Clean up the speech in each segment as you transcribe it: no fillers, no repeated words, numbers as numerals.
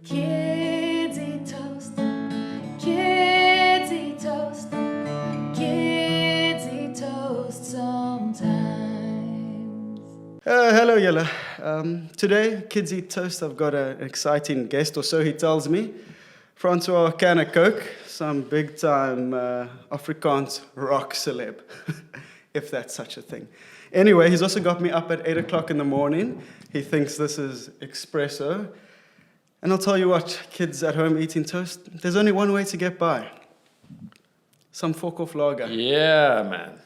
Kids eat toast. Kids eat toast. Kids eat toast sometimes. Hello, Yella. Today, Kids Eat Toast, I've got an exciting guest, or so he tells me. Francois Van Coke, some big-time Afrikaans rock celeb, if that's such a thing. Anyway, he's also got me up at 8 o'clock in the morning. He thinks this is espresso. And I'll tell you what, kids at home eating toast, there's only one way to get by. Some Fokof lager. Yeah, man.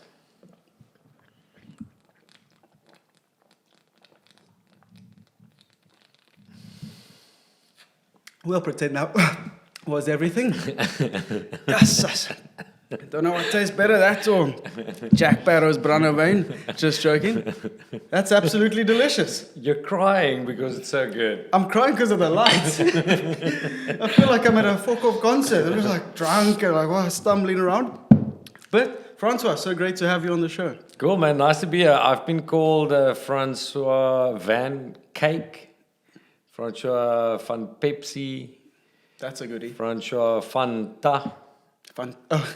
We'll pretend that was everything. Yes. Don't know what tastes better, that or Jack Barrow's Brandewijn. Just joking. That's absolutely delicious. You're crying because it's so good. I'm crying because of the lights. I feel like I'm at a Fokof concert. I'm just like drunk and like stumbling around. But Francois, so great to have you on the show. Cool, man. Nice to be here. I've been called Francois Van Cake, Francois Van Pepsi, That's a goodie. Francois Fanta. Fun. Oh.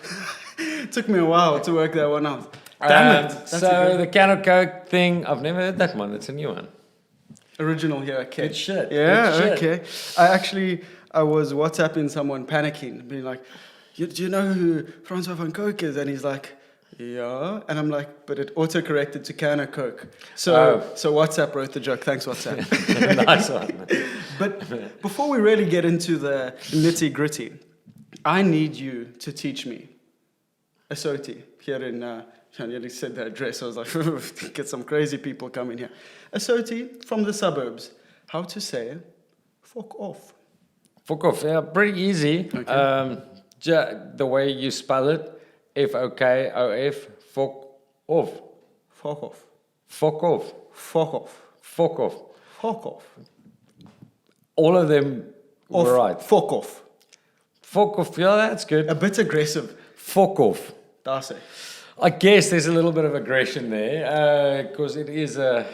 Took me a while to work that one out. Damn it. That's So the can of Coke thing, I've never heard that one. It's a new one. Original here, okay. Good shit. Yeah, Good shit. okay. I was WhatsApping someone panicking, being like, do you know who Francois Van Coke is? And he's like, yeah. And I'm like, but it auto-corrected to can of Coke. So WhatsApp wrote the joke. Thanks, WhatsApp. Nice one. But before we really get into the nitty-gritty, I need you to teach me a soti here in, I nearly said the address, I was like, get some crazy people coming here. A soti from the suburbs. How to say, fuck off. Fokof, yeah, pretty easy. Okay. The way you spell it, Fokof, fuck off. Fuck off. Fuck off. Fuck off. Fuck off. Fuck off. All of them were right. Fuck off. Fuck off, yeah, that's good. A bit aggressive. Fuck off. That's it. I guess there's a little bit of aggression there, because it is a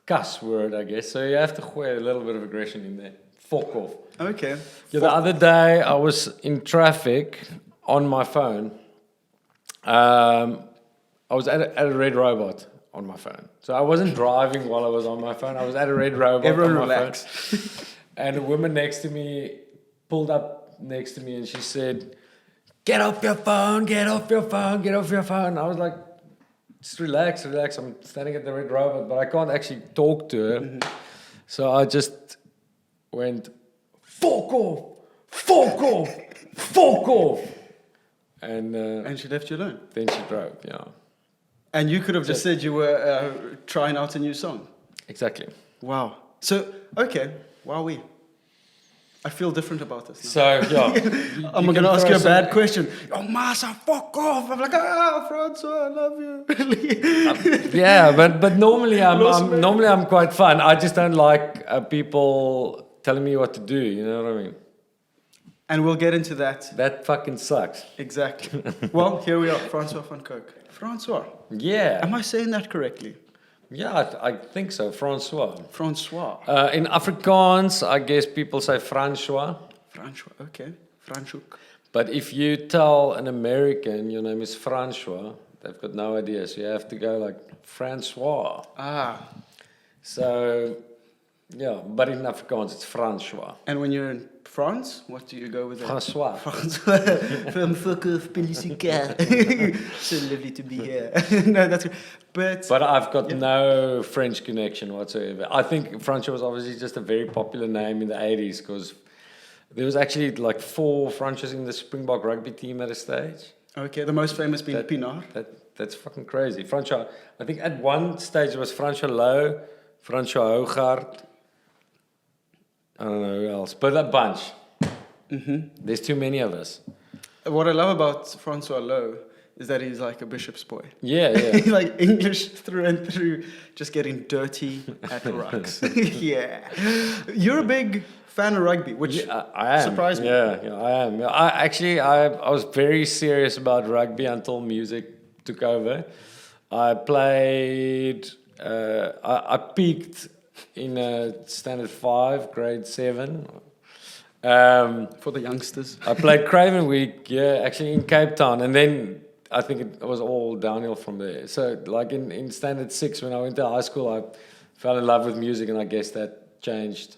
cuss word, I guess. So you have to put a little bit of aggression in there. Fuck off. Okay. Yeah, the other day I was in traffic on my phone. I was at a red robot on my phone. So I wasn't driving while I was on my phone. I was at a red robot Everyone on my relax. phone. And a woman next to me pulled up next to me and she said, "Get off your phone, get off your phone, get off your phone." I was like, just relax. I'm standing at the red robot, but I can't actually talk to her. Mm-hmm. So I just went, "Fuck off, fuck off, fuck off." And she left you alone. then she drove, yeah. And you could have just said you were trying out a new song. Exactly. Wow. So, okay. Wowee. I feel different about this now. So, yeah. I'm going to ask you a bad question. Oh, Masa, fuck off. I'm like, Francois, I love you. Yeah, but normally I'm quite fun. I just don't like people telling me what to do, you know what I mean? And we'll get into that. That fucking sucks. Exactly. Well, here we are, Francois Van Coke. Francois. Yeah. Am I saying that correctly? Yeah, I think so. Francois. Francois. In Afrikaans, I guess people say Francois. Francois, okay. Francois. But if you tell an American your name is Francois, they've got no idea. So you have to go like Francois. Ah. So, yeah, but in Afrikaans it's Francois. And when you're in France, what do you go with? Francois. Francois. From FOKOFPOLISIEKAR. So lovely to be here. No, that's good. But I've got no French connection whatsoever. I think Francois was obviously just a very popular name in the 80s because there was actually like 4 Francois in the Springbok rugby team at a stage. Okay, the most famous being Pienaar. That's fucking crazy. Francois, I think at one stage it was Francois Lowe, Francois Hougaard, I don't know who else, but a bunch. Mm-hmm. There's too many of us. What I love about Francois Lowe is that he's like a bishop's boy. Yeah. He's like English through and through, just getting dirty at rocks. Yeah. You're a big fan of rugby, which I am. surprised me. Yeah, I am. I was very serious about rugby until music took over. I played, I peaked in standard 5, grade 7. For the youngsters. I played Craven Week, actually in Cape Town, and then I think it was all downhill from there. So, like in standard 6, when I went to high school, I fell in love with music, and I guess that changed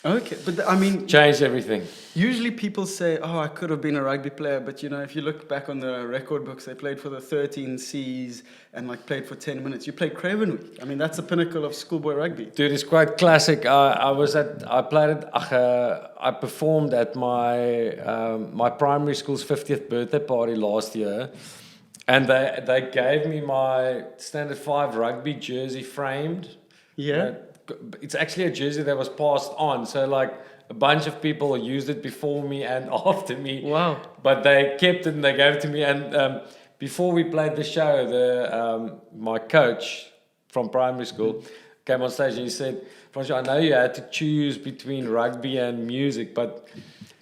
Okay, but I mean, changed everything. usually people say, "Oh, I could have been a rugby player," but you know, if you look back on the record books, they played for the 13 Cs and like played for 10 minutes. You played Craven Week. I mean, that's the pinnacle of schoolboy rugby. Dude, it's quite classic. I performed at my primary school's 50th birthday party last year, and they gave me my standard 5 rugby jersey framed. Yeah. It's actually a jersey that was passed on, so like a bunch of people used it before me and after me. Wow. But they kept it and they gave it to me. And before we played the show, my coach from primary school came on stage and he said, "Francois, I know you had to choose between rugby and music, but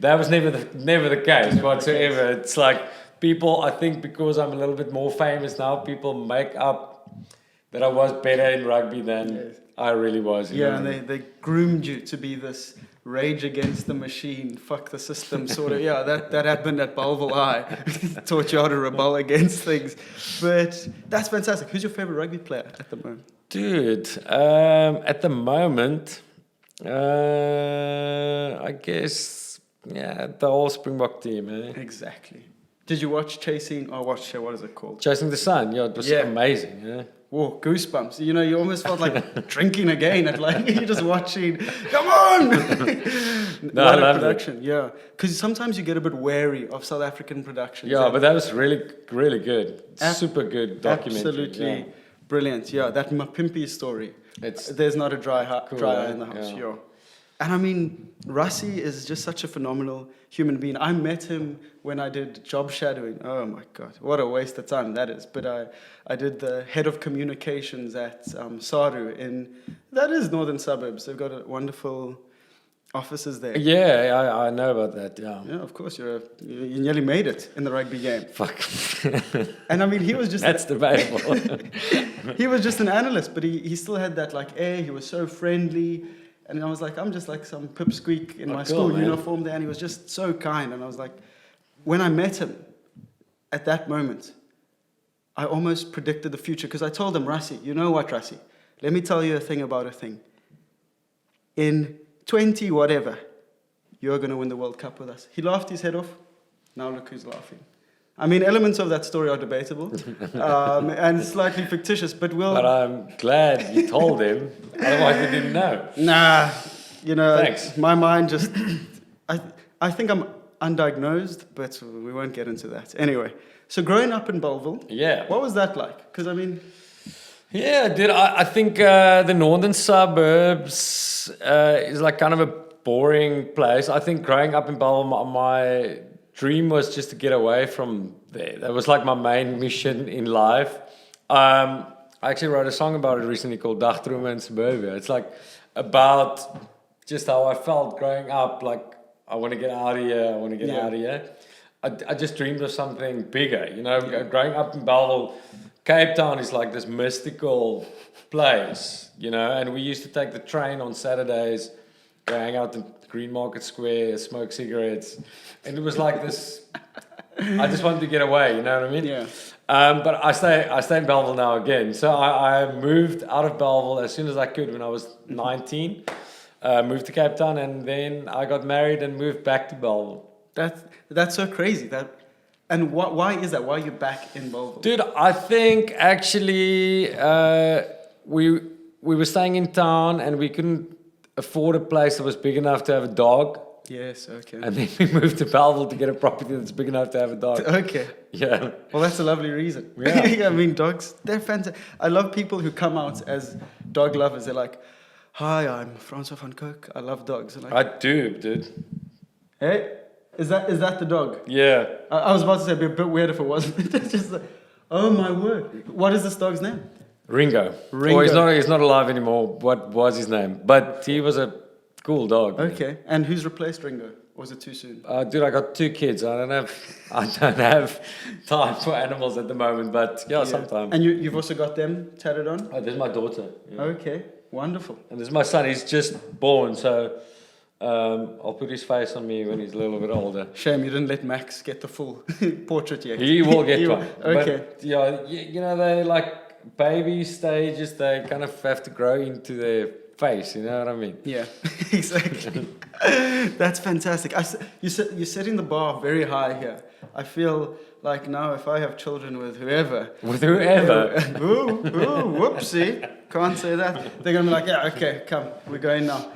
that was never the case whatsoever." It's like people, I think because I'm a little bit more famous now, people make up that I was better in rugby than I really was. Yeah, and they groomed you to be this rage against the machine, fuck the system sort of. Yeah, that happened at Belleville High. Taught you how to rebel against things. But that's fantastic. Who's your favorite rugby player at the moment? Dude, at the moment, I guess, the whole Springbok team. Exactly. Did you watch what is it called? Chasing the Sun, it was amazing. Yeah. Whoa, goosebumps. You know, you almost felt like drinking again at like, you're just watching, come on! No, I loved production, yeah. Because sometimes you get a bit wary of South African productions. Yeah, but that was really, really good. Super good documentary. Absolutely brilliant. Yeah, that Mapimpi story. There's not a dry eye in the house. Yeah. And I mean, Rassie is just such a phenomenal human being. I met him when I did job shadowing. Oh my God, what a waste of time that is. But I did the head of communications at Saru that is northern suburbs. They've got wonderful offices there. Yeah, I know about that, Yeah, of course, you nearly made it in the rugby game. Fuck. And I mean, he was just... That's debatable. He was just an analyst, but he still had that like air. He was so friendly. And I was like, I'm just like some pipsqueak in my school uniform there. And he was just so kind. And I was like, when I met him at that moment, I almost predicted the future. Because I told him, Rassie, you know what, Rassie? Let me tell you a thing about a thing. In 20 whatever, you're going to win the World Cup with us. He laughed his head off. Now look who's laughing. I mean, elements of that story are debatable and slightly fictitious, but But I'm glad you told him. Otherwise, we didn't know. Nah, Thanks. My mind just... I think I'm undiagnosed, but we won't get into that. Anyway, so growing up in Belleville, what was that like? Because, I mean... Yeah, dude, I think the northern suburbs is like kind of a boring place. I think growing up in Belleville, my dream was just to get away from there. That was like my main mission in life. I actually wrote a song about it recently called Dagdrome in Suburbia. It's like about just how I felt growing up. Like, I want to get out of here. I want to get out of here. I just dreamed of something bigger. Growing up in Belleville, Cape Town is like this mystical place, and we used to take the train on Saturdays, go hang out in Green Market Square, smoke cigarettes, and it was like this. I just wanted to get away, you know what I mean? Yeah. But I stay in Belleville now again. So I moved out of Belleville as soon as I could when I was 19. Moved to Cape Town, and then I got married and moved back to Belleville. That's so crazy. And why is that? Why are you back in Belleville? Dude, I think actually we were staying in town and we couldn't afford a place that was big enough to have a dog. Yes, okay. And then we moved to Belleville to get a property that's big enough to have a dog. Okay. Yeah. Well, that's a lovely reason. Yeah. I mean, dogs, they're fantastic. I love people who come out as dog lovers. They're like, "Hi, I'm Francois Van Coke. I love dogs." Like, I do, dude. Hey, is that the dog? Yeah. I was about to say it'd be a bit weird if it wasn't. It's just like, oh my word. What is this dog's name? Ringo. Oh, he's not alive anymore. What was his name? But he was a cool dog. Okay. And who's replaced Ringo? Or was it too soon? Dude, I got 2 kids. I don't have time for animals at the moment, but sometime. And you've also got them tatted on? Oh, there's my daughter. Yeah. Okay. Wonderful. And this is my son. He's just born, so I'll put his face on me when he's a little bit older. Shame you didn't let Max get the full portrait yet. He will get one. Okay. But, yeah, you know, they like baby stages. They kind of have to grow into their face. You know what I mean? Yeah, exactly. That's fantastic. You're setting the bar very high here. I feel like now if I have children with whoever. Whoopsie. Can't say that. They're going to be like, yeah, okay, come. We're going now.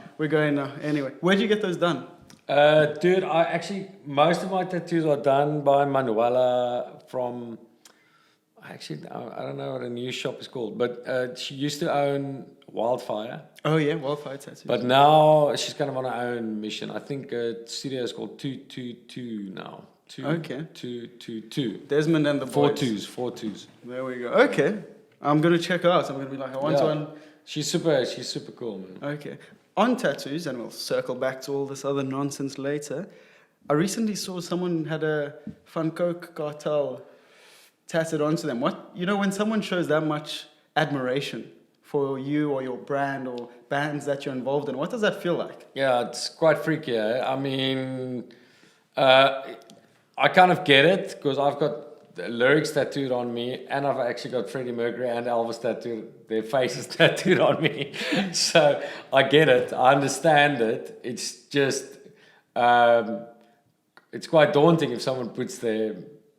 Anyway, where'd you get those done? Dude, most of my tattoos are done by Manuela from, I don't know what a new shop is called, but she used to own Wildfire. Oh yeah, Wildfire Tattoos. But now she's kind of on her own mission. I think studio is called 222 now. Okay. 222. Desmond and the boys. Four twos. There we go. Okay. I'm going to check her out. I'm going to be like, I want one. She's super cool, man. Okay. On tattoos, and we'll circle back to all this other nonsense later, I recently saw someone had a Van Coke cartel tatted onto them. When someone shows that much admiration for you or your brand or bands that you're involved in, what does that feel like? Yeah, it's quite freaky. I mean, I kind of get it because I've got the lyrics tattooed on me, and I've actually got Freddie Mercury and Elvis tattooed, their faces tattooed on me. So I get it. I understand it. It's just, it's quite daunting if someone puts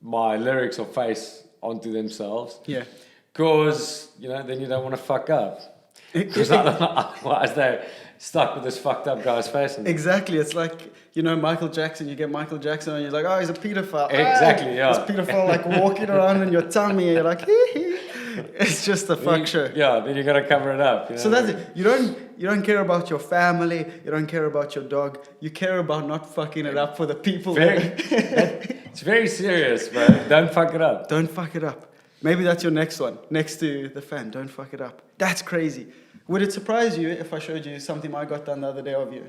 my lyrics or face onto themselves. Yeah. Because, then you don't want to fuck up. Because otherwise they're stuck with this fucked up guy's face. Exactly. It's like, Michael Jackson. You get Michael Jackson and you're like, oh, he's a pedophile. Exactly, yeah. This pedophile like walking around in your tummy. And you're like, hee. It's just a fuck show. Yeah, then you got to cover it up. So that's it. You don't care about your family. You don't care about your dog. You care about not fucking it up for the people. It's very serious, bro. Don't fuck it up. Don't fuck it up. Maybe that's your next one, next to the fan. Don't fuck it up. That's crazy. Would it surprise you if I showed you something I got done the other day of you?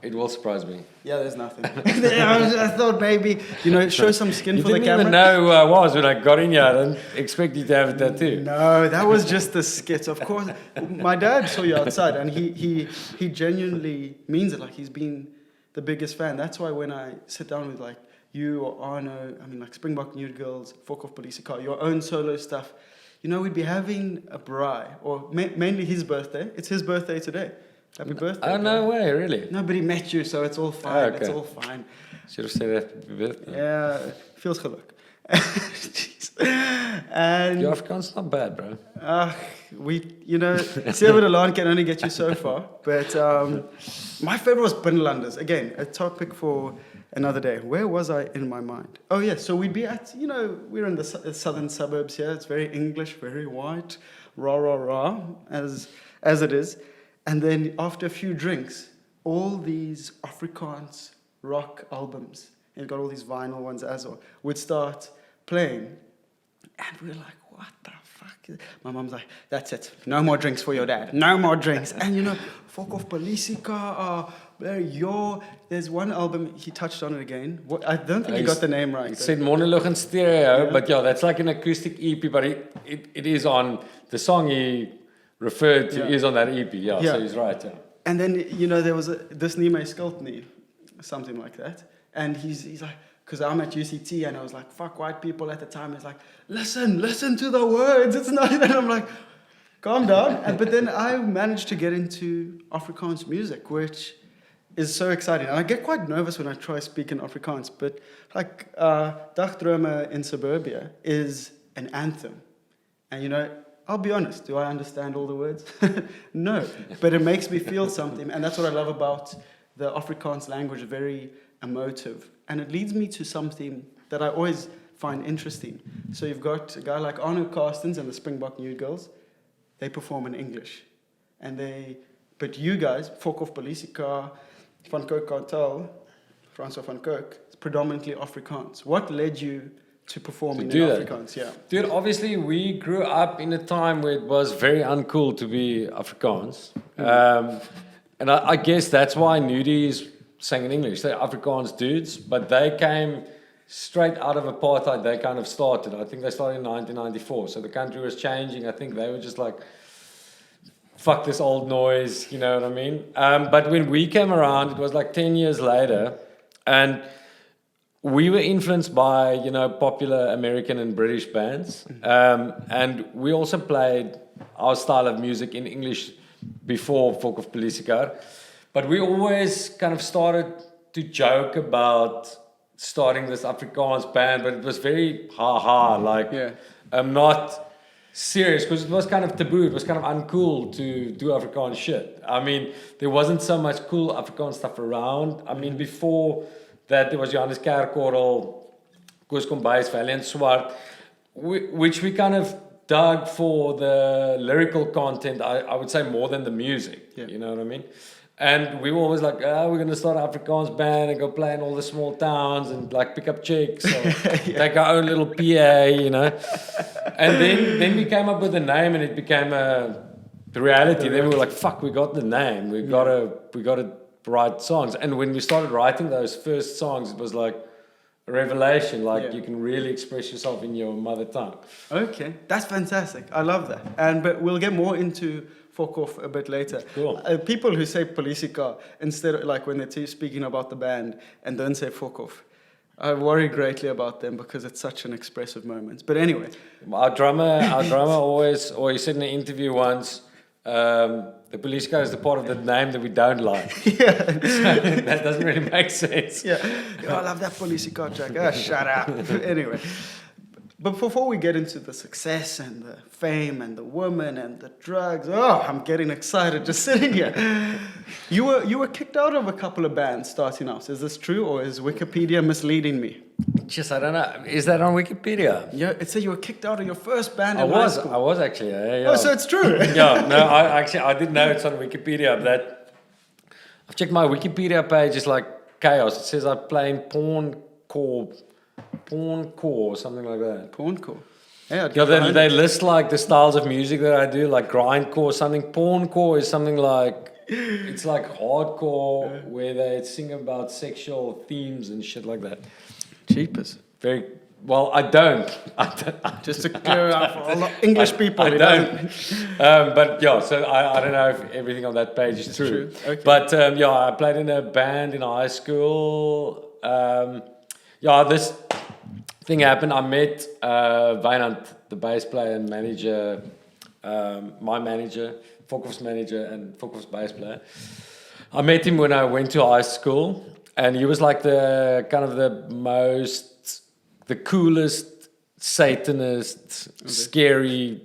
It will surprise me. Yeah, there's nothing. I thought maybe, show some skin for the camera. You didn't even know who I was when I got in here. I didn't expect you to have a tattoo. No, that was just a skit. Of course, my dad saw you outside, and he genuinely means it. Like, he's been the biggest fan. That's why when I sit down with, like, you or Arno, like Springbok Nude Girls, FOKOFPOLISIEKAR, your own solo stuff, we'd be having a braai, or mainly his birthday. It's his birthday today. Happy birthday. Oh, no way, really? Nobody met you, so it's all fine. Oh, okay. It's all fine. Should have said happy birthday. Yeah, feels geluk. And Your Afrikaans not bad, bro. Seven Alarm can only get you so far. But my favorite was Binnenlanders. Again, a topic for another day. Where was I in my mind? Oh, yeah, so we'd be at, we're in the southern suburbs here. It's very English, very white, rah, rah, rah, as it is. And then after a few drinks, all these Afrikaans rock albums, and got all these vinyl ones as well, would start playing. And we were like, what the fuck? My mom's like, that's it. No more drinks for your dad. No more drinks. And FOKOFPOLISIEKAR, there's one album, he touched on it again. I don't think he got the name right. It said Monologue in Stereo, but yeah, that's like an acoustic EP, but it is on, the song he referred to is on that EP, so he's right, yeah. And then, there was this Nime Skultney, something like that. And he's like, because I'm at UCT and I was like, fuck white people at the time. He's like, listen to the words. It's not, and I'm like, calm down. But then I managed to get into Afrikaans music, which is so exciting. And I get quite nervous when I try speaking Afrikaans, but like Dagdrome in Suburbia is an anthem. And I'll be honest, do I understand all the words? No, but it makes me feel something. And that's what I love about the Afrikaans language, very emotive. And it leads me to something that I always find interesting. So you've got a guy like Arno Carstens and the Springbok Nude Girls. They perform in English. But you guys, FOKOFPOLISIEKAR, Van Coke Cartel, Francois Van Coke, it's predominantly Afrikaans. What led you to perform in Afrikaans? Yeah. Dude, obviously we grew up in a time where it was very uncool to be Afrikaans. And I guess that's why nudies sang in English. They're Afrikaans dudes, but they came straight out of apartheid. They kind of started. I think they started in 1994. So the country was changing. I think they were just like fuck this old noise, you know what I mean? But when we came around, it was like 10 years later, and we were influenced by, you know, popular American and British bands. And we also played our style of music in English before FOKOFPOLISIEKAR. But we always kind of started to joke about starting this Afrikaans band, but it was very like, not serious, because it was kind of taboo. It was kind of uncool to do Afrikaans shit. I mean, there wasn't so much cool Afrikaans stuff around. I mean, before that, there was Johannes Kerkorrel, Koos Kombuis, Valiant Swart, which we kind of dug for the lyrical content, I would say, more than the music. You know what I mean? And we were always like, we're going to start an Afrikaans band and go play in all the small towns and like pick up chicks or take our own little PA, you know. And then we came up with a name and it became the reality. Then we were like, fuck, we got the name. We got to write songs. And when we started writing those first songs, it was like a revelation. Like you can really express yourself in your mother tongue. Okay, that's fantastic. I love that. But we'll get more into Fokof a bit later. Cool. People who say Polisiekar instead of, like, when they're speaking about the band and don't say Fokof, I worry greatly about them because it's such an expressive moment. But anyway, our drummer always, or he said in an interview once, the Polisiekar is the part of the name that we don't like. So that doesn't really make sense. I love that Polisiekar track. Shut up. Anyway. But before we get into the success and the fame and the women and the drugs, I'm getting excited just sitting here. You were kicked out of a couple of bands starting out. Is this true, or is Wikipedia misleading me? Just, I don't know. Is that on Wikipedia? Yeah, it said you were kicked out of your first band in high school. I was actually. Yeah. Oh, so it's true. I didn't know it's on Wikipedia. I've checked my Wikipedia page. It's like chaos. It says I play in porncore or something like that. Porncore. Yeah, they list like the styles of music that I do, like grindcore, something. Porncore is something like, it's like hardcore where they sing about sexual themes and shit like that. Cheapers. Very well. I don't. Just to clear out for all the English people. I don't. But yeah, so I don't know if everything on that page is true. Okay. But I played in a band in high school. This thing happened. I met Wynand, the bass player and manager, my manager, Fokof's manager and Fokof's bass player. I met him when I went to high school, and he was like the coolest Satanist, scary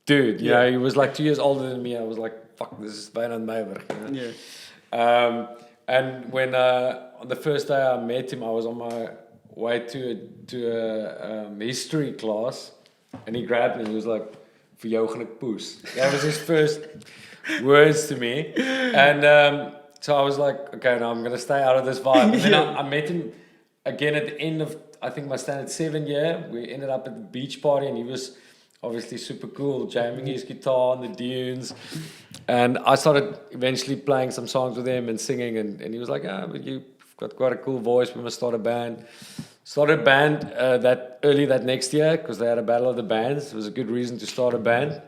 dude. You know, he was like 2 years older than me. I was like, fuck, this is Wynand Meijer. You know? And when on the first day I met him, I was on my way to a history class, and he grabbed me and he was like, "Vir jou gaan ek poes." That was his first words to me, and so I was like, okay, now I'm gonna stay out of this vibe. And then I met him again at the end of, I think, my standard 7 year. We ended up at the beach party, and he was obviously super cool, jamming his guitar on the dunes. And I started eventually playing some songs with him and singing, and he was like, but you've got quite a cool voice, we must start a band. Started a band that next year, because they had a battle of the bands. It was a good reason to start a band.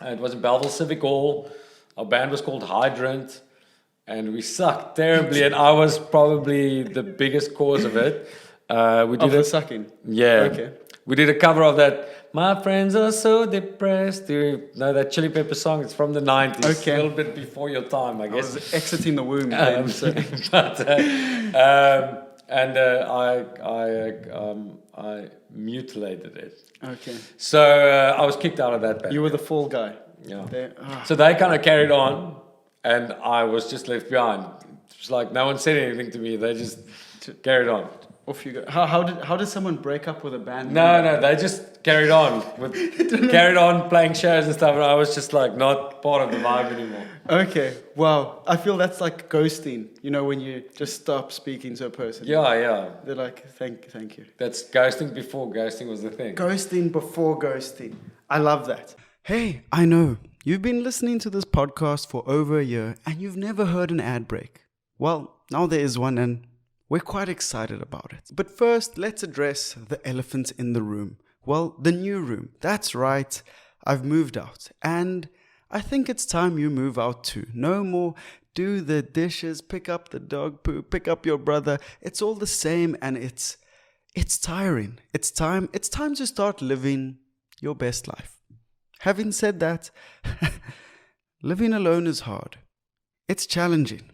It was in Belleville Civic Hall. Our band was called Hydrant, and we sucked terribly, and I was probably the biggest cause of it. We did sucking? Yeah. Okay. We did a cover of that, "My friends are so depressed." Do you know that Chili Pepper song? It's from the 90s. Okay. A little bit before your time, I guess. I was exiting the womb then, so. I mutilated it. Okay. So I was kicked out of that band. You were the fall guy. Yeah. So they kind of carried on, and I was just left behind. It was like no one said anything to me. They just carried on. Off you go. How did someone break up with a band? No, they just carried on playing shows and stuff, and I was just like not part of the vibe anymore. Okay, wow. I feel that's like ghosting. You know, when you just stop speaking to a person. Yeah. They're like, thank you. That's ghosting before ghosting was the thing. Ghosting before ghosting. I love that. Hey, I know you've been listening to this podcast for over a year and you've never heard an ad break. Well, now there is one, and we're quite excited about it. But first, let's address the elephant in the room. Well, the new room. That's right. I've moved out, and I think it's time you move out too. No more do the dishes, pick up the dog poo, pick up your brother. It's all the same, and it's tiring. It's time to start living your best life. Having said that, living alone is hard. It's challenging.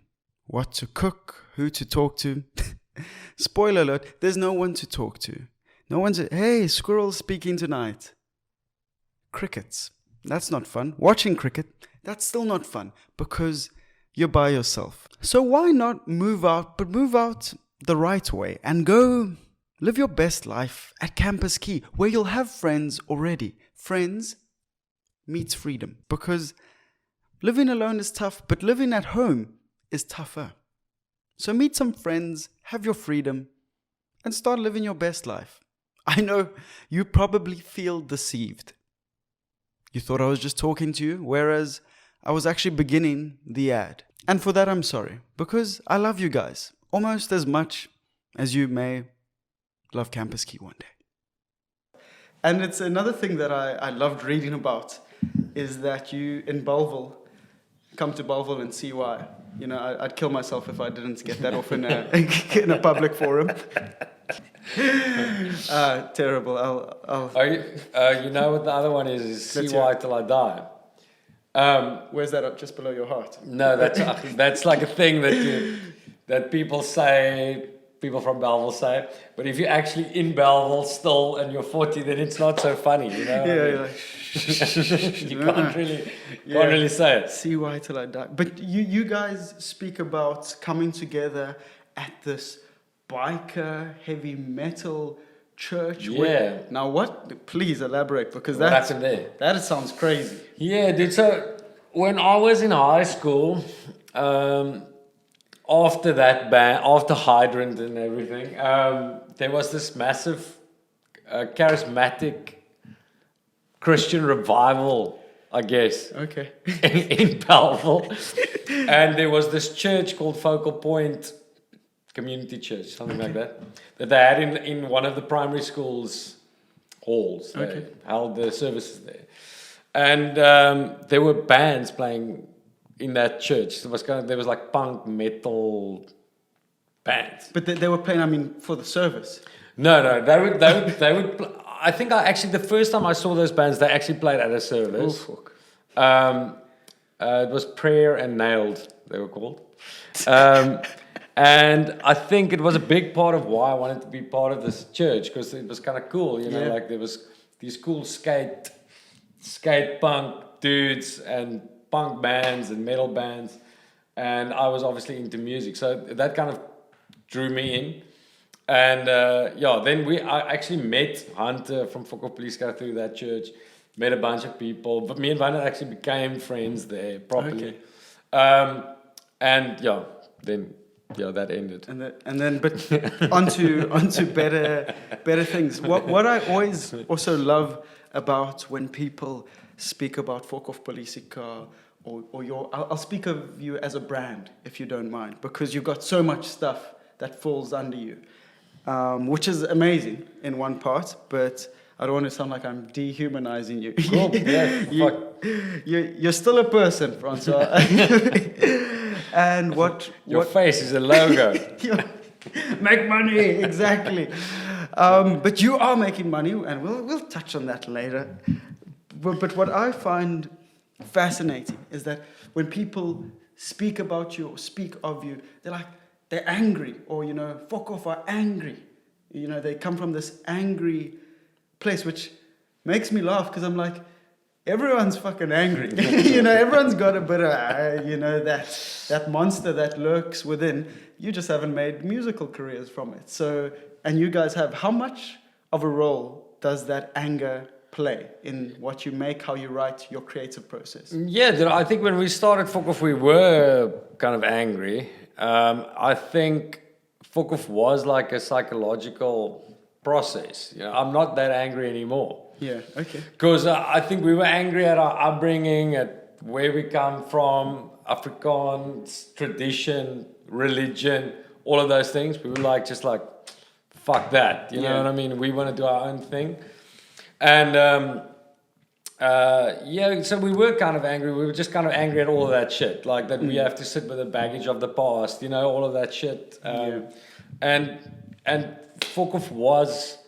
What to cook, who to talk to. Spoiler alert, there's no one to talk to. No one's, hey, squirrel speaking tonight. Crickets. That's not fun. Watching cricket, that's still not fun because you're by yourself. So why not move out, but move out the right way and go live your best life at CampusKey, where you'll have friends already. Friends meets freedom. Because living alone is tough, but living at home is tougher. So meet some friends, have your freedom, and start living your best life. I know you probably feel deceived. You thought I was just talking to you, whereas I was actually beginning the ad. And for that I'm sorry, because I love you guys almost as much as you may love CampusKey one day. And it's another thing that I loved reading about is that you in Bellville, come to Bellville and see why. You know, I'd kill myself if I didn't get that off in a public forum. Terrible. I'll You know what the other one is see why till I die. Where's that up? Just below your heart? No, that's like a thing that people say, people from Bellville say. But if you're actually in Bellville still and you're 40, then it's not so funny, you know? Yeah, you can't really say it. See why till I die. But you guys speak about coming together at this biker heavy metal church. Yeah. Now what? Please elaborate, because What happened there? That sounds crazy. Yeah, dude. So when I was in high school, after that band, after Hydrant and everything, there was this massive charismatic Christian revival, I guess. Okay. in Bellville. And there was this church called Focal Point Community Church, something like that they had in one of the primary schools' halls. They held the services there. And there were bands playing in that church. There was like punk metal bands. But they were playing, I mean, for the service. No, they would I think the first time I saw those bands, they actually played at a service. Oh, fuck. It was Prayer and Nailed, they were called. And I think it was a big part of why I wanted to be part of this church, because it was kind of cool, you know, like there was these cool skate punk dudes and punk bands and metal bands, and I was obviously into music, so that kind of drew me in. And then I actually met Hunter from FOKOFPOLISIEKAR through that church, met a bunch of people, but me and Hunter actually became friends there properly. That ended. And then, but onto better things. What I always also love about when people speak about FOKOFPOLISIEKAR or I'll speak of you as a brand, if you don't mind, because you've got so much stuff that falls under you, which is amazing in one part, but I don't want to sound like I'm dehumanizing you. Cool. You're still a person, Francois. And your face is a logo. Make money, exactly. But you are making money, and we'll touch on that later. But what I find fascinating is that when people speak about you or speak of you, they're angry, or Fokof are angry. They come from this angry place, which makes me laugh, because I'm like, everyone's fucking angry. Everyone's got a bit of, that monster that lurks within. You just haven't made musical careers from it. So, and you guys have. How much of a role does that anger play in what you make, how you write, your creative process? Yeah, I think when we started Fokof, we were kind of angry. I think Fokof was like a psychological process. I'm not that angry anymore. Yeah, okay. Because I think we were angry at our upbringing, at where we come from, Afrikaans, tradition, religion, all of those things. We were just like, fuck that. You know what I mean? We want to do our own thing. And Yeah, so we were kind of angry. We were just kind of angry at all of that shit. Like that we have to sit with the baggage of the past, you know, all of that shit. And Fokof was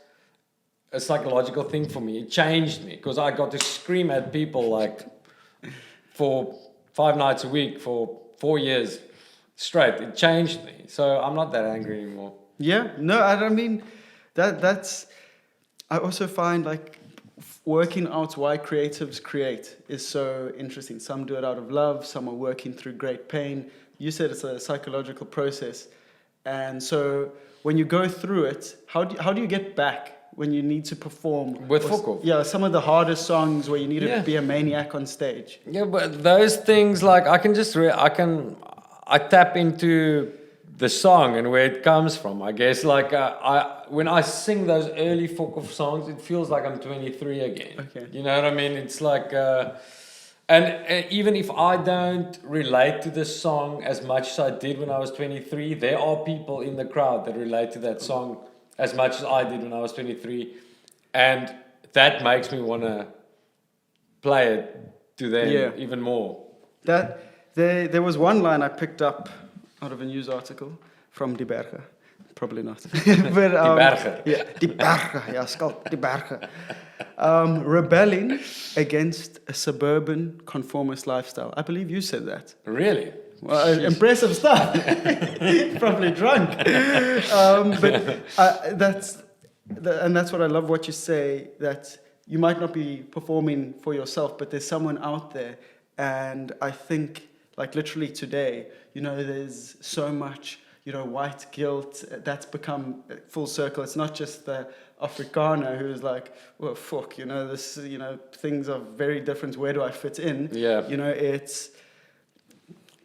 a psychological thing for me. It changed me because I got to scream at people like for 5 nights a week for 4 years straight. It changed me. So I'm not that angry anymore. Yeah, no, I mean, that's, I also find like working out why creatives create is so interesting. Some do it out of love, some are working through great pain. You said it's a psychological process. And so when you go through it, how do you get back when you need to perform? With Fokof? Yeah, some of the hardest songs where you need to be a maniac on stage. Yeah, but those things, like, I can just, I tap into the song and where it comes from, I guess. Like, when I sing those early Fokof songs, it feels like I'm 23 again. Okay. You know what I mean? It's like, and even if I don't relate to the song as much as I did when I was 23, there are people in the crowd that relate to that song as much as I did when I was 23. And that makes me want to play it to them even more. There was one line I picked up out of a news article from Die Berge. Probably not. But, Die Berge. Yeah, Die Berge. Yeah, skald, Die Berge. Rebelling against a suburban conformist lifestyle. I believe you said that. Really? Well, impressive stuff. Probably drunk. But that's what I love what you say, that you might not be performing for yourself, but there's someone out there. And I think, like literally today, you know, there's so much, you know, white guilt that's become full circle. It's not just the Afrikaner who's like, well, fuck, you know, this, you know, things are very different. Where do I fit in? Yeah. You know, it's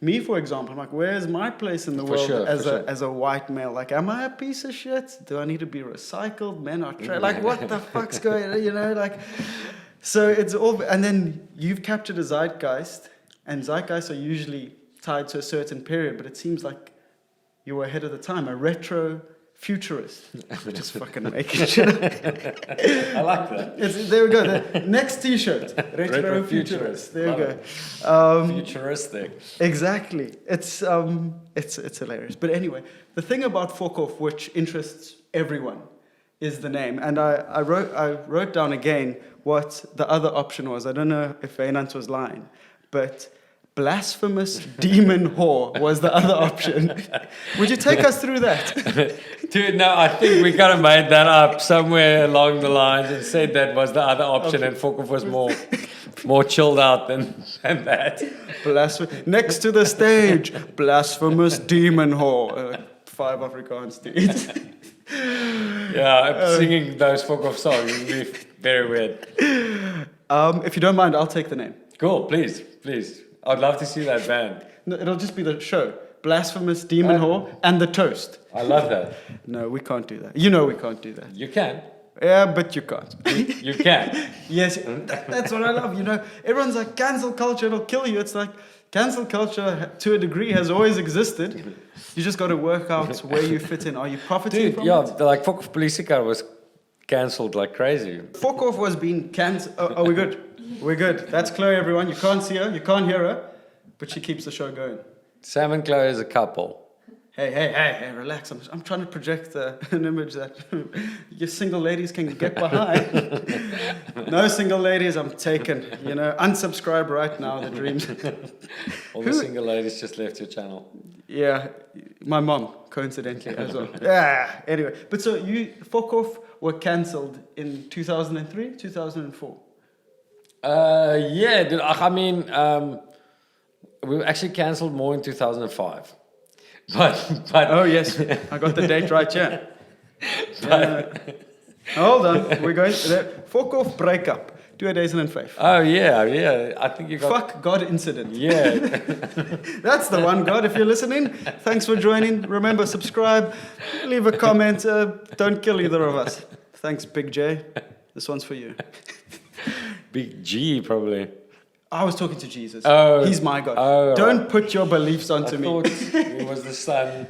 me, for example. I'm like, where's my place in the world as a white male? Like, am I a piece of shit? Do I need to be recycled? Men are like, what the fuck's going on? You know, like, so it's all, and then you've captured a zeitgeist, and zeitgeists are usually tied to a certain period, but it seems like you were ahead of the time, a retro futurist. We're just fucking making shit. I like that. There we go. The next T-shirt, retro futurist. There we go. Futuristic. Exactly. It's hilarious. But anyway, the thing about Fokof, which interests everyone, is the name. And I wrote down again what the other option was. I don't know if Einant was lying, but blasphemous demon whore was the other option. Would you take us through that? Dude, no, I think we kind of made that up somewhere along the lines and said that was the other option, and Fokof was more chilled out than that. Next to the stage, blasphemous demon whore. 5 Afrikaans dudes. Yeah, singing those Fokof songs would be very weird. If you don't mind, I'll take the name. Cool, please. I'd love to see that band. No, it'll just be the show. Blasphemous Demon Whore and the Toast. I love that. No, we can't do that. You know we can't do that. You can. Yeah, but you can't. You can. Yes, that's what I love. You know, everyone's like, cancel culture, it'll kill you. It's like, cancel culture, to a degree, has always existed. You just got to work out where you fit in. Are you profiting from it? Yeah, like FOKOFPOLISIEKAR was cancelled like crazy. Fokof was being cancelled. Oh, we're good. We're good. That's Chloe, everyone. You can't see her, you can't hear her, but she keeps the show going. Sam and Chloe is a couple. Hey, relax. I'm trying to project an image that you single ladies can get behind. No single ladies, I'm taken. You know, unsubscribe right now, the dreams. All the single ladies just left your channel. Yeah, my mom, coincidentally, as well. Yeah, anyway. But so Fokof were cancelled in 2003, 2004? Yeah, dude, I mean, we were actually cancelled more in 2005. But oh yes, I got the date right here. Hold on, we're going the Fokof breakup 2005. Oh yeah, I think you got fuck God incident. Yeah, that's the one. God, if you're listening, thanks for joining. Remember, subscribe, leave a comment. Don't kill either of us. Thanks, Big J. This one's for you. Big G, probably. I was talking to Jesus. Oh, he's my God. Oh, don't put your beliefs onto me. I thought it was the Son,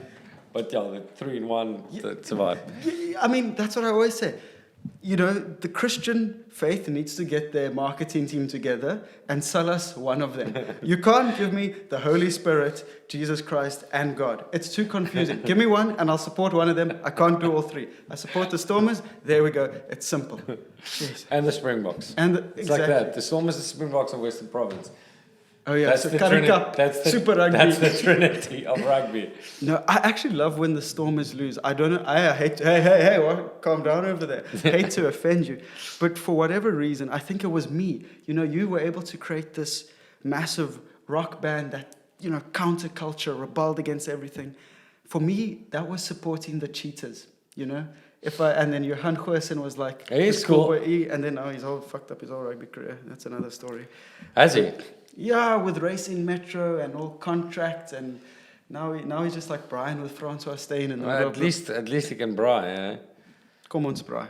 but yeah, the 3-in-1 survived. I mean, that's what I always say. you know, the Christian faith needs to get their marketing team together and sell us one of them. You can't give me the Holy Spirit, Jesus Christ, and God. It's too confusing. Give me one and I'll support one of them. I can't do all three. I support the Stormers. There we go. It's simple. Jeez. And the Springboks. And It's exactly. like that. The Stormers, the Springboks of Western Province. Oh yeah, That's so the Curry Cup, That's the, Super Rugby. That's the trinity of rugby. No, I actually love when the Stormers lose. I don't know. I hate. Hey! What? Calm down over there. Hate to offend you, but for whatever reason, I think it was me. You know, you were able to create this massive rock band that, you know, counterculture, rebelled against everything. For me, that was supporting the cheaters. You know, and then Johan Goosen was like, He's the cool. schoolboy, and then he's all fucked up his whole rugby career. That's another story. Has he? Yeah, with Racing Metro and all contracts, and now he's just like Brian with Francois staying in the Well, middle. at least he can braai, eh? Come on, Bri.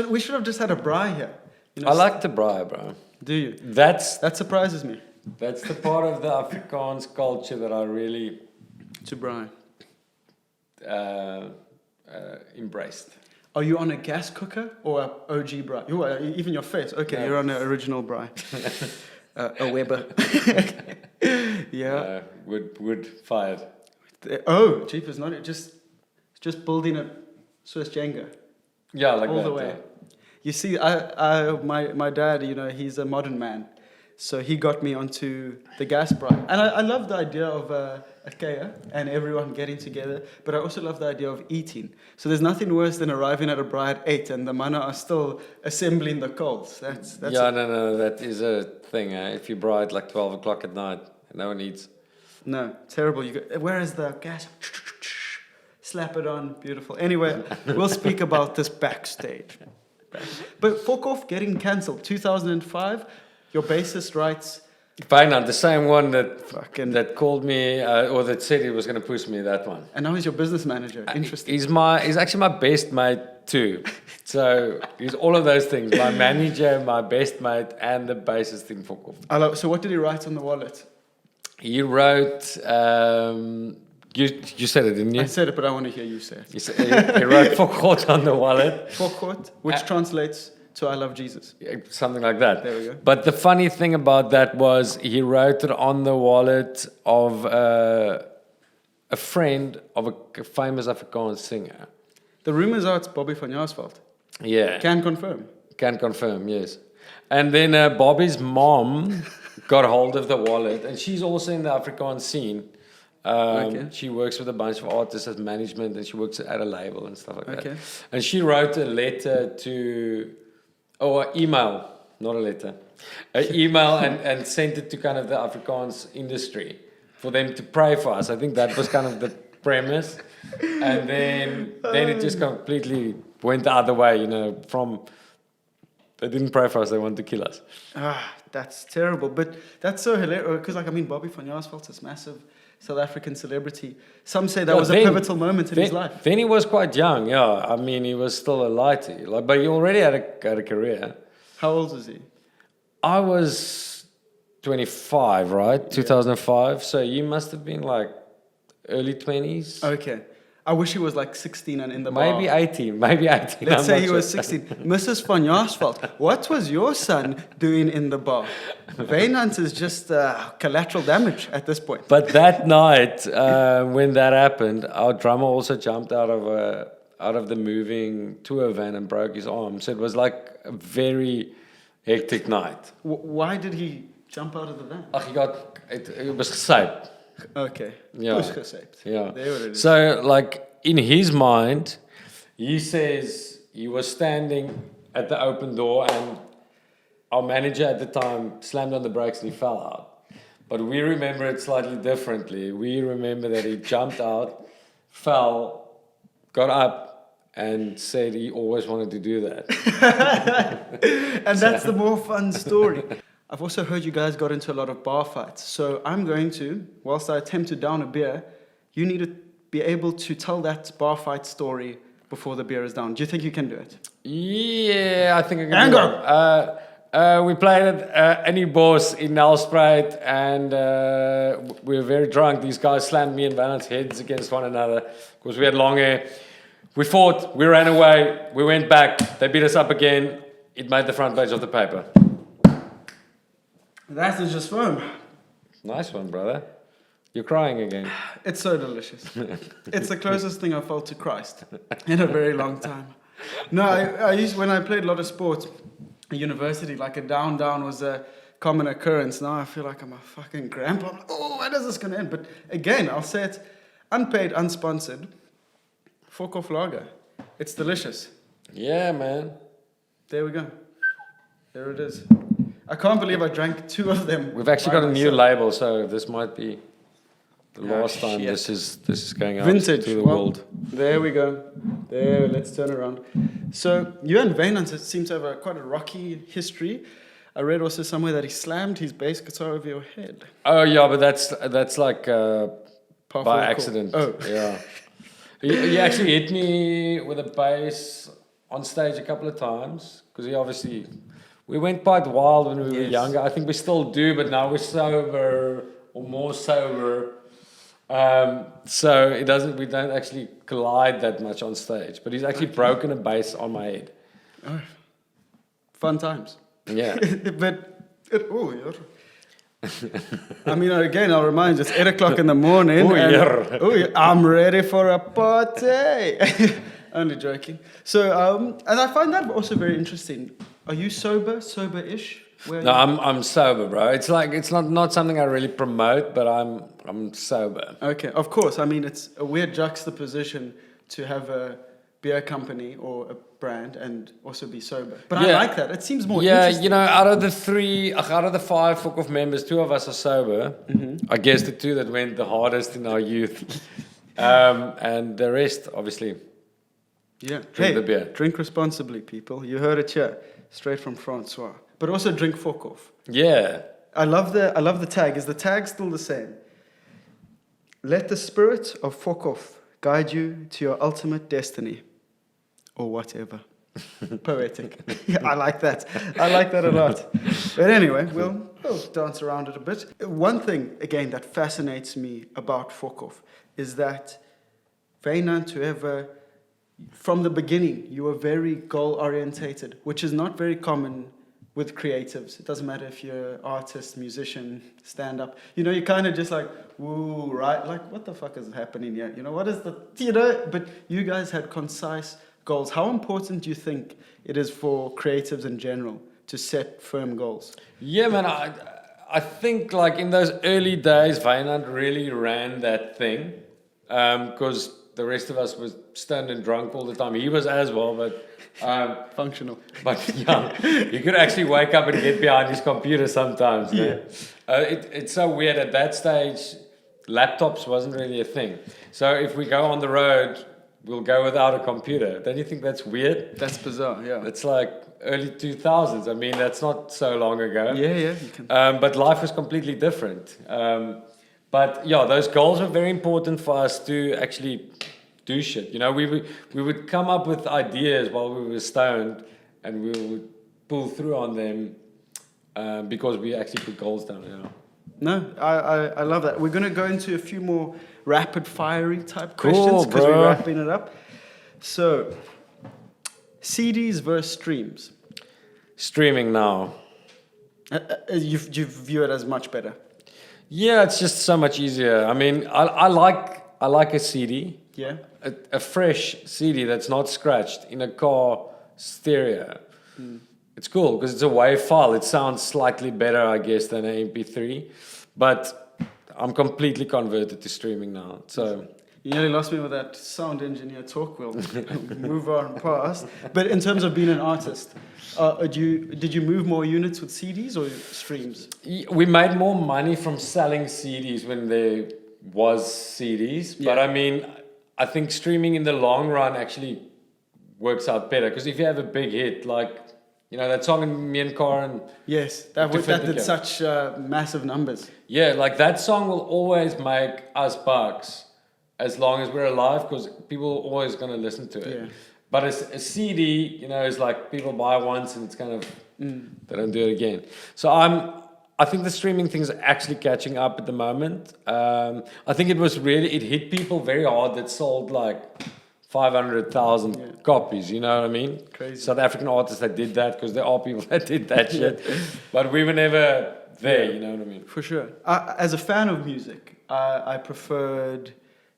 We should have just had a Bri here. You know, I like the braai, bro. Do you? That surprises me. That's the part of the Afrikaans culture that I really To Bri. embraced. Are you on a gas cooker or a OG Bri? You are, even your face. Okay, No. you're on an original Bri. A Weber. Yeah. Wood fired. Oh, jeepers, not it. Just building a Swiss Jenga. Yeah, like all that. the way. You see, my dad, you know, he's a modern man, so he got me onto the gas braai, and I love the idea of a kea and everyone getting together, but I also love the idea of eating. So there's nothing worse than arriving at a braai at 8 and the mana are still assembling the coals. That's Yeah, no, that is a thing. Eh? If you braai at like 12 o'clock at night, no one eats. No, terrible. Where is the gas? Slap it on, beautiful. Anyway, we'll speak about this backstage. But Fokof getting cancelled, 2005. Your bassist writes, Fine, the same one Fucking- that called me or that said he was going to push me. That one. and now he's your business manager. Interesting. He's actually my best mate too. So he's all of those things: my manager, my best mate, and the bassist in Fokof. So what did he write on the wallet? He wrote. You said it, didn't you? I said it, but I want to hear you say it. He wrote Fokof on the wallet. Fokot, which translates to I love Jesus. Something like that. There we go. But the funny thing about that was he wrote it on the wallet of a friend of a famous Afrikaans singer. The rumors are it's Bobby van Jaarsveld. Yeah. Can confirm. Can confirm, yes. And then Bobby's mom got hold of the wallet, and she's also in the Afrikaans scene. Okay. She works with a bunch of artists as management, and she works at a label and stuff like that. Okay. And she wrote a letter an email, not a letter, an email and sent it to kind of the Afrikaans industry for them to pray for us. I think that was kind of the premise. And then it just completely went the other way, you know, they didn't pray for us, they wanted to kill us. That's terrible. But that's so hilarious because, Bobby van Jaarsveld is massive South African celebrity. Some say that was a pivotal moment in his life. Then he was quite young, yeah. I mean, he was still a lighty, but he already had a career. How old was he? I was 25, right? 2005. So you must have been like early 20s. Okay. I wish he was like 16 and in the bar. Maybe 18. Let's Let's say he was 16. Mrs. van Jaarsveld, what was your son doing in the bar? Wynand is just collateral damage at this point. But that night, when that happened, our drummer also jumped out of the moving tour van and broke his arm. So it was like a very hectic night. Why did he jump out of the van? It was gesaped. Okay. Yeah. Pusgesaped. Yeah. There it is. So, like, in his mind, he says he was standing at the open door and our manager at the time slammed on the brakes and he fell out. But we remember it slightly differently. We remember that he jumped out, fell, got up, and said he always wanted to do that. And that's the more fun story. I've also heard you guys got into a lot of bar fights. So I'm going to, whilst I attempt to down a beer, you need to be able to tell that bar fight story before the beer is down. Do you think you can do it? Yeah, I think I can do it. We played at Annie Bos in Nelspruit, and we were very drunk. These guys slammed me and Van's heads against one another because we had long hair. We fought, we ran away, we went back, they beat us up again. It made the front page of the paper. That is just firm. Nice one, brother. You're crying again. It's so delicious. It's the closest thing I've felt to Christ in a very long time. No, I used, when I played a lot of sports at university, like a down was a common occurrence. Now I feel like I'm a fucking grandpa. I'm like, oh, when is this going to end? But again, I'll say it, unpaid, unsponsored, Fokof lager. It's delicious. Yeah, man. There we go. There it is. I can't believe I drank 2 of them. We've actually got a new label, so this might be the last time shit. this is going out Vintage. to the Well, world. There we go. There, let's turn around. So you and Wynand seem to have quite a rocky history. I read also somewhere that he slammed his bass guitar over your head. Oh yeah, but that's like Par by four accident. chord. Oh. Yeah. He actually hit me with a bass on stage a couple of times because we went quite wild when we were Yes. younger. I think we still do, but now we're sober or more sober. So we don't actually collide that much on stage. But he's actually broken a bass on my head. Oh. Fun times. Yeah. I mean, again, I'll remind you, it's 8 o'clock in the morning. Oh, and, yeah. oh, yeah, I'm ready for a party. Only joking. So, and I find that also very interesting. Are you sober-ish? No, I'm sober, bro. It's like it's not something I really promote, but I'm sober. Okay, of course. I mean, it's a weird juxtaposition to have a beer company or a brand and also be sober. But I Yeah. like that. It seems more Yeah, interesting. you know, out of the 5 Fokof members, 2 of us are sober. I guess the 2 that went the hardest in our youth, and the rest, obviously. Yeah. Drink the beer. Drink responsibly, people. You heard it here, straight from Francois. But also drink Fokof. Yeah. I love the tag. Is the tag still the same? Let the spirit of Fokof guide you to your ultimate destiny. Or whatever. Poetic. I like that. I like that a lot. But anyway, we'll dance around it a bit. One thing, again, that fascinates me about Fokof is that Wynand, whoever, from the beginning, you were very goal-orientated, which is not very common with creatives. It doesn't matter if you're an artist, musician, stand-up. You know, you're kind of just like, woo, right? Like, what the fuck is happening here? You know, what is the, you know? But you guys had concise goals. How important do you think it is for creatives in general to set firm goals? Yeah, man. I think like in those early days, Wynand really ran that thing because the rest of us was stoned and drunk all the time. He was as well, but Functional. But yeah, you could actually wake up and get behind his computer sometimes. Yeah. Man. It's so weird at that stage. Laptops wasn't really a thing. So if we go on the road, we'll go without a computer. Don't you think that's weird? That's bizarre, yeah. It's like early 2000s. I mean, that's not so long ago. Yeah, you can. But life was completely different. But yeah, those goals were very important for us to actually do shit. You know, we would come up with ideas while we were stoned, and we would pull through on them because we actually put goals down. You know. No, I love that. We're going to go into a few more rapid-fiery type questions because bro. we're wrapping it up. So, CDs versus streams. Streaming now. You view it as much better. Yeah, it's just so much easier. I mean, I like a CD. Yeah. A fresh CD that's not scratched in a car stereo. It's cool because it's a WAV file. It sounds slightly better, I guess, than an MP3. But I'm completely converted to streaming now. So You nearly lost me with that sound engineer talk. We'll move on past. But in terms of being an artist, did you move more units with CDs or streams? we made more money from selling CDs when there was CDs. But Yeah. I mean, I think streaming in the long run actually works out better. Because if you have a big hit, like, you know, that song in Me and Karen. Yes, that did such massive numbers. Yeah, like that song will always make us bucks as long as we're alive because people are always going to listen to it. Yeah. But a CD, you know, is like people buy once and it's kind of, they don't do it again. So I think the streaming thing is actually catching up at the moment. I think it hit people very hard that sold like 500,000 copies, you know what I mean? Crazy. South African artists that did that, because there are people that did that shit. But we were never there, you know what I mean? For sure. As a fan of music, I preferred,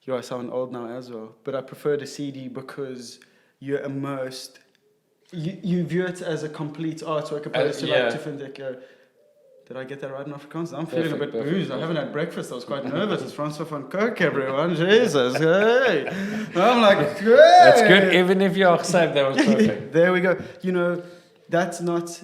I sound old now as well, but I preferred a CD because you're immersed. You view it as a complete artwork opposed to like different, did I get that right in Afrikaans? I'm feeling a bit boozed. I haven't had breakfast. I was quite nervous. It's Francois Van Coke, everyone. Jesus. Hey. I'm like, hey. That's good. Even if you're safe, that was perfect. There we go. You know, that's not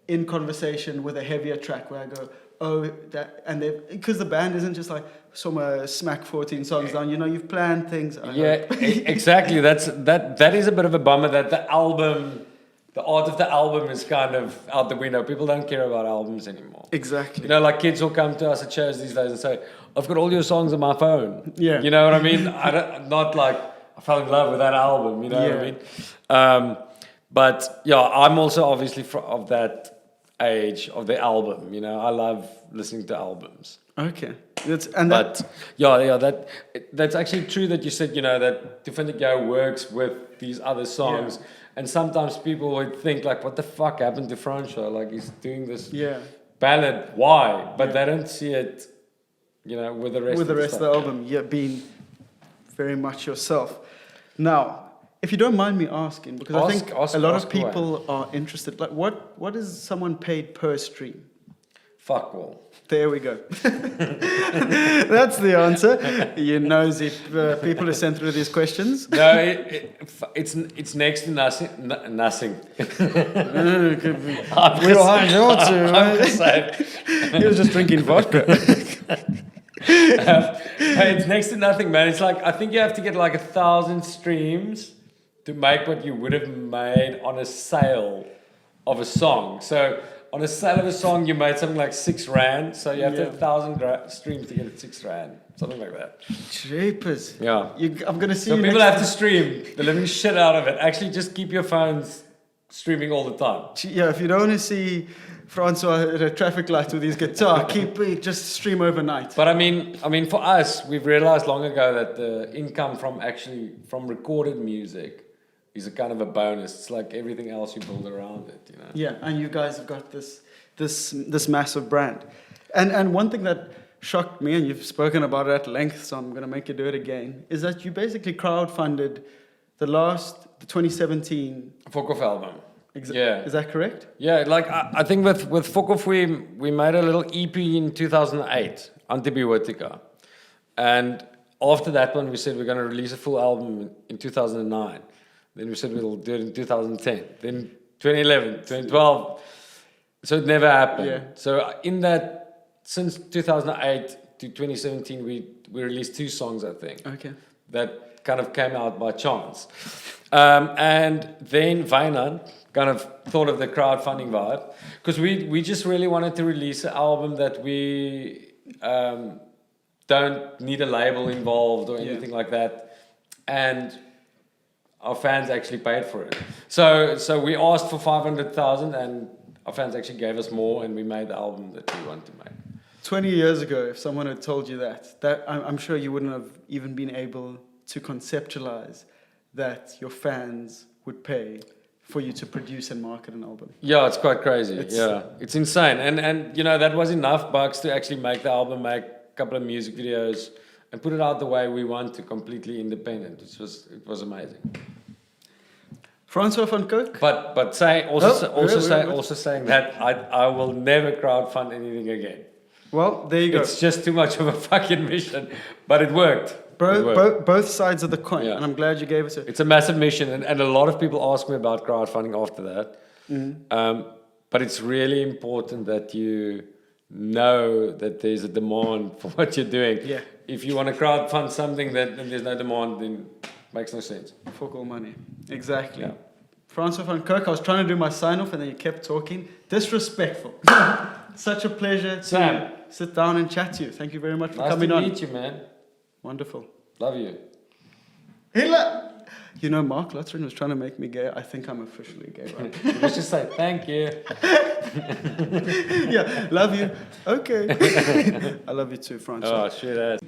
in conversation with a heavier track where I go, oh, that, and because the band isn't just like some smack 14 songs down. You know, you've planned things. Exactly. That is a bit of a bummer that the album. The art of the album is kind of out the window. People don't care about albums anymore. Exactly. You know, like kids will come to us at shows these days and say, I've got all your songs on my phone. Yeah. You know what I mean? Not like I fell in love with that album, you know what I mean? But yeah, I'm also obviously of that age of the album. You know, I love listening to albums. Okay. That's actually true that you said, you know, that Different Go works with these other songs. Yeah. And sometimes people would think, like, what the fuck happened to Francois? Like, he's doing this ballad. Why? But they don't see it, you know, with the rest of the album. Yeah, being very much yourself. Now, if you don't mind me asking, because I think a lot of people are interested. Like, what is someone paid per stream? Fuck all. There we go. That's the answer. You nosy people who sent through these questions. No, it's next to nothing. We were high too. He was just drinking vodka. It's next to nothing, man. It's like, I think you have to get like 1,000 streams to make what you would have made on a sale of a song. So on a sale of a song, you made something like 6 rand. So you have to have 1,000 streams to get it 6 rand. Something like that. Jeepers. Yeah. I'm going to see so you people have to stream the living shit out of it. Actually, just keep your phones streaming all the time. Yeah, if you don't want to see Francois at a traffic light with his guitar, just stream overnight. But I mean, for us, we've realized long ago that the income from recorded music is a kind of a bonus. It's like everything else you build around it, you know. Yeah, and you guys have got this massive brand. And one thing that shocked me, and you've spoken about it at length, so I'm going to make you do it again, is that you basically crowdfunded the 2017 Fokof album. Yeah. Is that correct? Yeah, like I think with Fokof we made a little EP in 2008, Antibiotica. And after that one we said we're going to release a full album in 2009. Then we said we'll do it in 2010. Then 2011, 2012. So it never happened. Yeah. So in that, since 2008 to 2017, we released 2 songs, I think. Okay. That kind of came out by chance. And then Wynand kind of thought of the crowdfunding vibe. Because we just really wanted to release an album that we don't need a label involved or anything like that. And our fans actually paid for it. So we asked for 500,000 and our fans actually gave us more and we made the album that we wanted to make. 20 years ago, if someone had told you that I'm sure you wouldn't have even been able to conceptualize that your fans would pay for you to produce and market an album. Yeah, it's quite crazy. It's insane. And you know, that was enough bucks to actually make the album, make a couple of music videos and put it out the way we want to, completely independent. It was amazing. Francois Van Coke? But saying that I will never crowdfund anything again. Well, there you go. It's just too much of a fucking mission, but it worked. Both sides of the coin, and I'm glad you gave it. It's a massive mission, and a lot of people ask me about crowdfunding after that. But it's really important that you know that there's a demand for what you're doing. Yeah. If you want to crowdfund something and there's no demand, then it makes no sense. Fuck all money. Exactly. Yeah. Francois Van Coke, I was trying to do my sign-off and then you kept talking. Disrespectful. Such a pleasure to sit down and chat to you. Thank you very much for coming on. Nice to meet you, man. Wonderful. Love you. You know, Mark Lutheran was trying to make me gay. I think I'm officially gay, right? Let's just say thank you. Yeah, love you. Okay. I love you too, Francois. Oh, shit ass.